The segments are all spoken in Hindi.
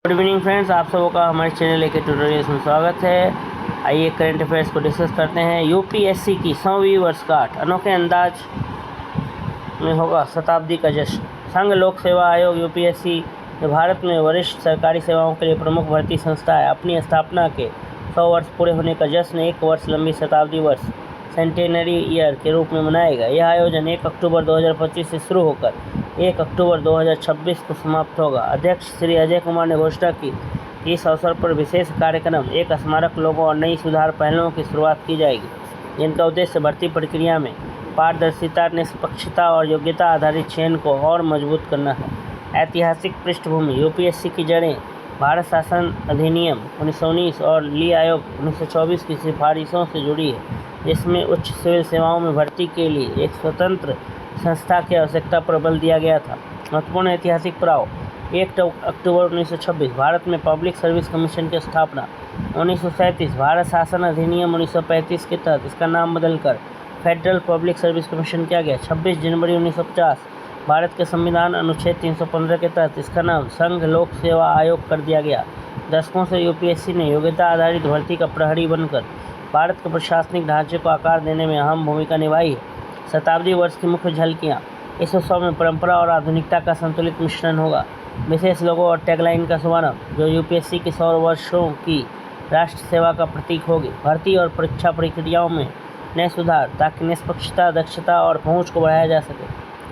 गुड इवनिंग फ्रेंड्स, आप सबों का हमारे चैनल के ट्यूटोरियल्स में स्वागत है। आइए करंट अफेयर्स को डिस्कस करते हैं। यूपीएससी की 100वीं वर्षगांठ, अनोखे अंदाज में होगा शताब्दी का जश्न। संघ लोक सेवा आयोग यूपीएससी जो भारत में वरिष्ठ सरकारी सेवाओं के लिए प्रमुख भर्ती संस्था है, अपनी स्थापना के 100 वर्ष पूरे होने का जश्न 1 वर्ष लंबी शताब्दी वर्ष सेंटेनरी ईयर के रूप में मनाएगा। यह आयोजन 1 अक्टूबर 2025 से शुरू होकर 1 अक्टूबर 2026 को समाप्त होगा। अध्यक्ष श्री अजय कुमार ने घोषणा की कि इस अवसर पर विशेष कार्यक्रम, एक स्मारक लोगों और नई सुधार पहलों की शुरुआत की जाएगी, जिनका उद्देश्य भर्ती प्रक्रिया में पारदर्शिता, निष्पक्षता और योग्यता आधारित चयन को और मजबूत करना है। ऐतिहासिक पृष्ठभूमि: यूपीएससी की जड़ें भारत शासन अधिनियम 1919 और ली आयोग 1924 की सिफारिशों से जुड़ी है, जिसमें उच्च सिविल सेवाओं में भर्ती के लिए एक स्वतंत्र संस्था की आवश्यकता पर बल दिया गया था। महत्वपूर्ण ऐतिहासिक पड़ाव: 1 अक्टूबर 1926 भारत में पब्लिक सर्विस कमीशन की स्थापना। 1937 भारत शासन अधिनियम 1935 के तहत इसका नाम बदलकर फेडरल पब्लिक सर्विस कमीशन किया गया। 26 जनवरी 1950 भारत के संविधान अनुच्छेद 315 के तहत इसका नाम संघ लोक सेवा आयोग कर दिया गया। दशकों से यूपीएससी ने योग्यता आधारित भर्ती का प्रहरी बनकर भारत के प्रशासनिक ढांचे को आकार देने में अहम भूमिका निभाई है। शताब्दी वर्ष की मुख्य झलकियाँ: इस उत्सव में परंपरा और आधुनिकता का संतुलित मिश्रण होगा। विशेष लोगो और टैगलाइन का शुभारंभ, जो यूपीएससी की 100 वर्षों की राष्ट्र सेवा का प्रतीक होगी। भर्ती और परीक्षा प्रक्रियाओं में नए सुधार, ताकि निष्पक्षता, दक्षता और पहुंच को बढ़ाया जा सके।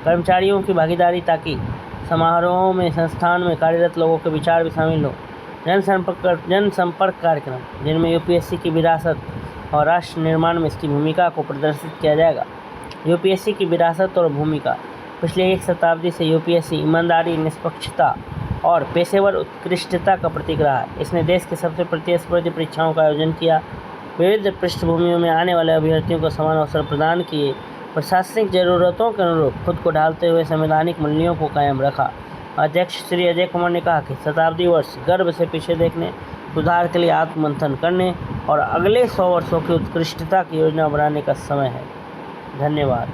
कर्मचारियों की भागीदारी, ताकि समारोहों में संस्थान में कार्यरत लोगों के विचार भी शामिल हो। जनसंपर्क कार्यक्रम, जिनमें यूपीएससी की विरासत और राष्ट्र निर्माण में इसकी भूमिका को प्रदर्शित किया जाएगा। यूपीएससी की विरासत और भूमिका: पिछले 1 शताब्दी से यूपीएससी ईमानदारी, निष्पक्षता और पेशेवर उत्कृष्टता का प्रतीक रहा है। इसने देश के सबसे प्रतिस्पर्धी परीक्षाओं का आयोजन किया, विविध पृष्ठभूमियों में आने वाले अभ्यर्थियों को समान अवसर प्रदान किए, प्रशासनिक जरूरतों के अनुरूप खुद को ढालते हुए संवैधानिक मूल्यों को कायम रखा। अध्यक्ष श्री अजय कुमार ने कहा कि शताब्दी वर्ष गर्व से पीछे देखने, सुधार के लिए आत्ममंथन करने और अगले 100 वर्षों की उत्कृष्टता की योजना बनाने का समय है। धन्यवाद।